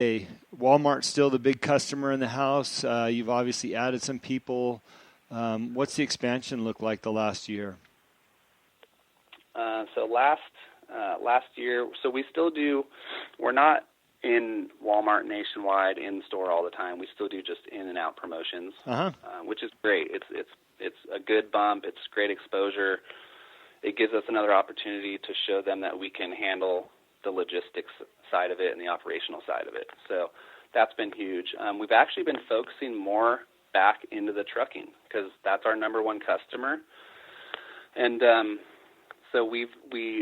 Walmart's still the big customer in the house. You've obviously added some people. What's the expansion look like the last year? So last year, so we still do. We're not in Walmart nationwide in store all the time. We still do just in and out promotions, which is great. It's a good bump. It's great exposure. It gives us another opportunity to show them that we can handle the logistics side of it and the operational side of it. So that's been huge. We've actually been focusing more back into the trucking because that's our number one customer. And so we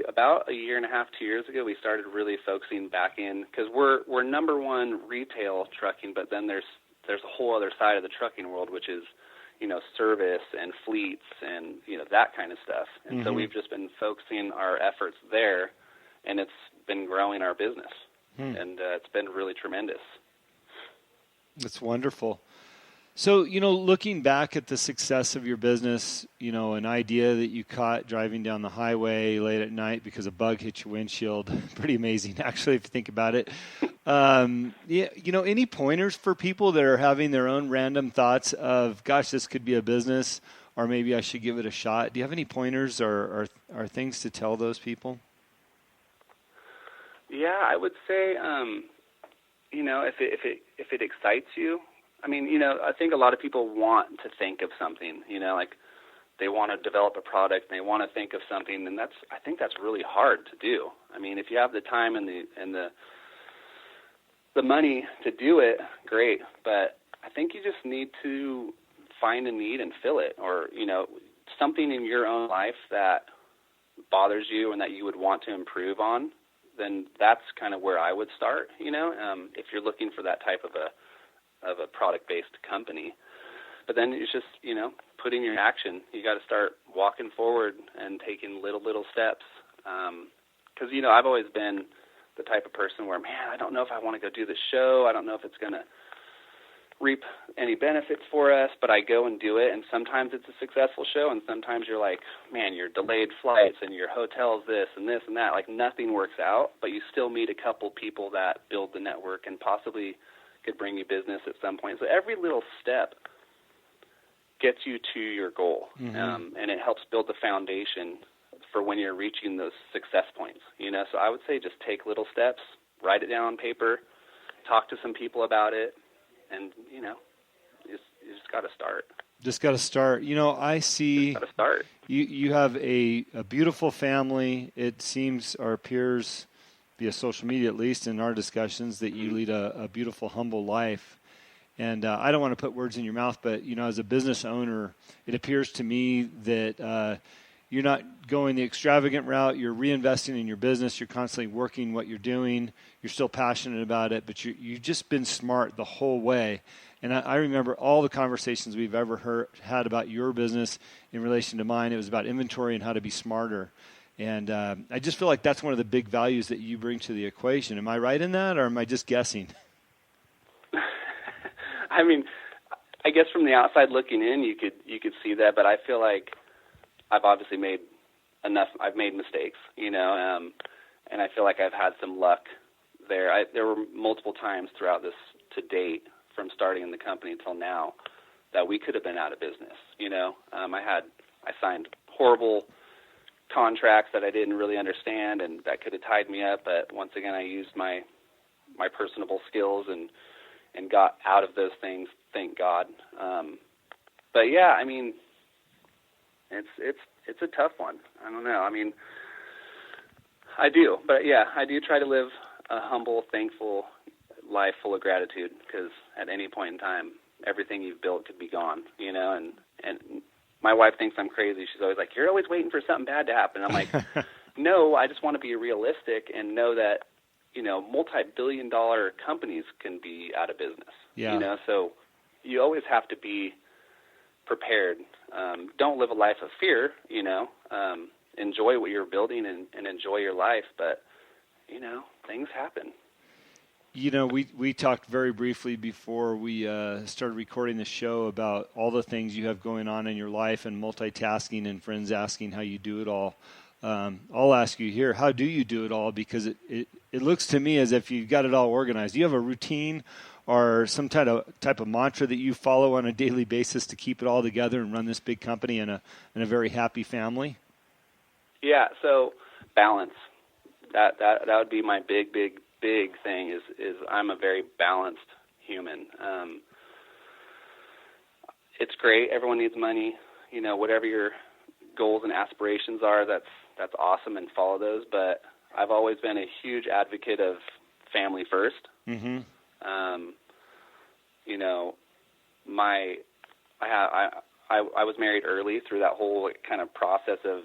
about a year and a half, 2 years ago, we started really focusing back in because we're number one retail trucking, but then there's a whole other side of the trucking world, which is, service and fleets and, that kind of stuff. And so we've just been focusing our efforts there, and it's been growing our business. And it's been really tremendous. That's wonderful. So, looking back at the success of your business, an idea that you caught driving down the highway late at night because a bug hit your windshield, pretty amazing, actually, if you think about it. Any pointers for people that are having their own random thoughts of, gosh, this could be a business, or maybe I should give it a shot? Do you have any pointers or things to tell those people? Yeah, I would say, if it excites you, I think a lot of people want to think of something, like they want to develop a product and they want to think of something, and I think that's really hard to do. If you have the time and the money to do it, great. But I think you just need to find a need and fill it, or, something in your own life that bothers you and that you would want to improve on, then that's kind of where I would start, if you're looking for that type of a product-based company. But then it's just, putting your action. You got to start walking forward and taking little steps. Because, I've always been the type of person where, man, I don't know if I want to go do this show. I don't know if it's going to reap any benefits for us, but I go and do it. And sometimes it's a successful show, and sometimes you're like, man, you're delayed flights and your hotel's this and this and that. Like nothing works out, but you still meet a couple people that build the network and possibly could bring you business at some point. So every little step gets you to your goal, and it helps build the foundation for when you're reaching those success points. So I would say just take little steps, write it down on paper, talk to some people about it, and you just got to start. Just got to start. I see. Got to start. You have a beautiful family. It seems, or appears, via social media at least, in our discussions, that you lead a beautiful, humble life. And I don't want to put words in your mouth, but, as a business owner, it appears to me that you're not going the extravagant route. You're reinvesting in your business. You're constantly working what you're doing. You're still passionate about it, but you've just been smart the whole way. And I remember all the conversations we've ever had about your business in relation to mine. It was about inventory and how to be smarter. And I just feel like that's one of the big values that you bring to the equation. Am I right in that, or am I just guessing? I guess from the outside looking in, you could see that, but I feel like I've obviously made enough. I've made mistakes, and I feel like I've had some luck there. There were multiple times throughout this to date, from starting in the company until now, that we could have been out of business. I signed horrible contracts that I didn't really understand, and that could have tied me up. But once again, I used my personable skills and got out of those things, thank God. But yeah, it's a tough one. I don't know. I do, but yeah, I do try to live a humble, thankful life full of gratitude, because at any point in time, everything you've built could be gone, and my wife thinks I'm crazy. She's always like, you're always waiting for something bad to happen. I'm like, no, I just want to be realistic and know that, multi-billion-dollar companies can be out of business. Yeah. So you always have to be prepared. Don't live a life of fear, enjoy what you're building and enjoy your life. But, things happen. We talked very briefly before we started recording the show about all the things you have going on in your life and multitasking, and friends asking how you do it all. I'll ask you here, how do you do it all? Because it looks to me as if you've got it all organized. Do you have a routine or some type of mantra that you follow on a daily basis to keep it all together and run this big company and a very happy family? Yeah, so balance. That would be my big thing is I'm a very balanced human. It's great. Everyone needs money. Whatever your goals and aspirations are, that's awesome, and follow those. But I've always been a huge advocate of family first. Mm-hmm. I was married early through that whole kind of process of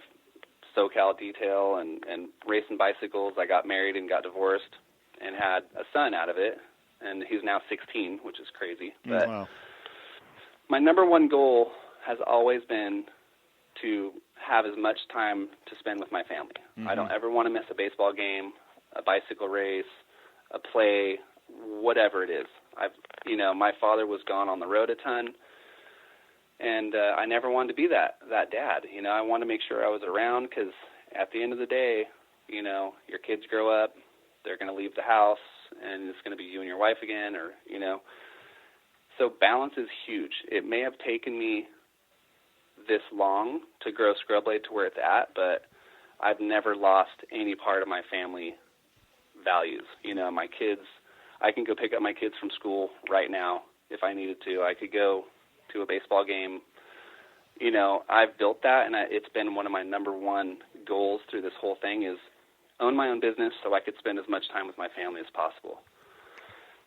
SoCal detail and racing bicycles. I got married and got divorced and had a son out of it, and he's now 16, which is crazy. But wow. My number one goal has always been to have as much time to spend with my family. Mm-hmm. I don't ever want to miss a baseball game, a bicycle race, a play, whatever it is. My father was gone on the road a ton, and I never wanted to be that dad. I wanted to make sure I was around, because at the end of the day, your kids grow up, they're going to leave the house, and it's going to be you and your wife again, or. So balance is huge. It may have taken me this long to grow Scrubblade to where it's at, but I've never lost any part of my family values. My kids, I can go pick up my kids from school right now if I needed to. I could go to a baseball game. I've built that, and it's been one of my number one goals through this whole thing is own my own business so I could spend as much time with my family as possible.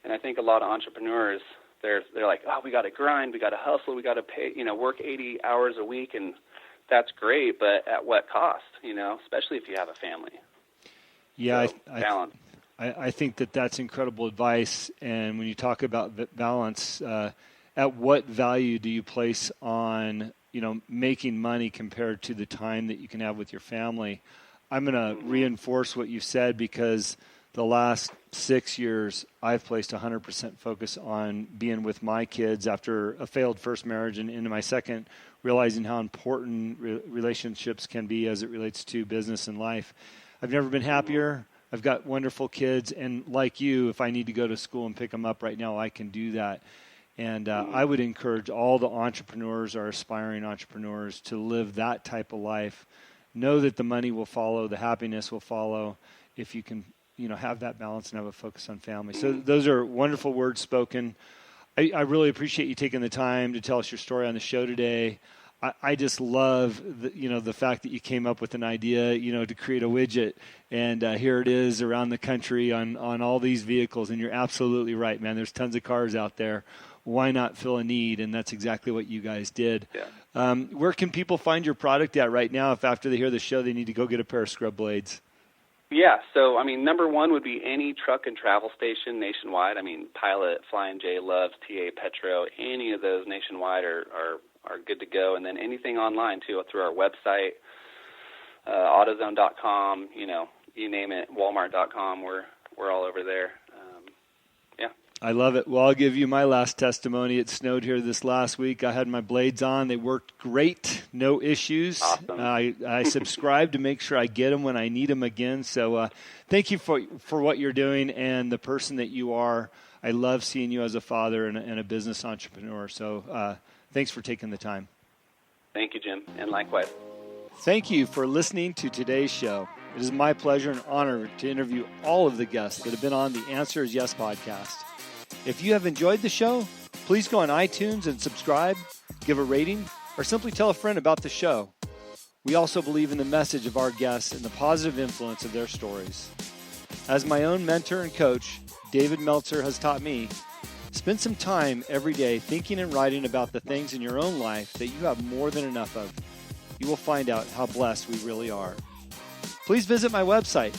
And I think a lot of entrepreneurs, they're like, oh, we got to grind, we got to hustle, we got to pay, work 80 hours a week, and that's great, but at what cost, especially if you have a family. Yeah, so, balance. I think that's incredible advice. And when you talk about balance, at what value do you place on, making money compared to the time that you can have with your family? I'm going to reinforce what you said, because the last 6 years, I've placed 100% focus on being with my kids after a failed first marriage, and into my second, realizing how important relationships can be as it relates to business and life. I've never been happier. I've got wonderful kids, and like you, if I need to go to school and pick them up right now, I can do that. And I would encourage all the entrepreneurs or aspiring entrepreneurs to live that type of life. Know that the money will follow, the happiness will follow, if you can have that balance and have a focus on family. So those are wonderful words spoken. I really appreciate you taking the time to tell us your story on the show today. I just love the fact that you came up with an idea, to create a widget, and here it is around the country on all these vehicles. And you're absolutely right, man. There's tons of cars out there. Why not fill a need? And that's exactly what you guys did. Yeah. Where can people find your product at right now if after they hear the show they need to go get a pair of Scrub Blades? Yeah, so, number one would be any truck and travel station nationwide. Pilot, Flying J, Loves, TA, Petro, any of those nationwide are good to go. And then anything online, too, through our website, AutoZone.com, you name it, Walmart.com, we're all over there. Yeah. I love it. Well, I'll give you my last testimony. It snowed here this last week. I had my blades on. They worked great. No issues. Awesome. I subscribe to make sure I get them when I need them again. So thank you for what you're doing and the person that you are. I love seeing you as a father and a business entrepreneur. So thanks for taking the time. Thank you, Jim, and likewise. Thank you for listening to today's show. It is my pleasure and honor to interview all of the guests that have been on the Answer is Yes podcast. If you have enjoyed the show, please go on iTunes and subscribe, give a rating, or simply tell a friend about the show. We also believe in the message of our guests and the positive influence of their stories. As my own mentor and coach, David Meltzer, has taught me, spend some time every day thinking and writing about the things in your own life that you have more than enough of. You will find out how blessed we really are. Please visit my website,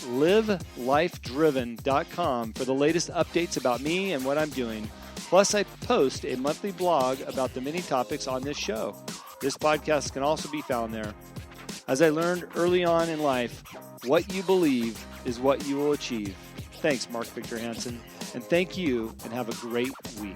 livelifedriven.com, for the latest updates about me and what I'm doing. Plus, I post a monthly blog about the many topics on this show. This podcast can also be found there. As I learned early on in life, what you believe is what you will achieve. Thanks, Mark Victor Hansen, and thank you, and have a great week.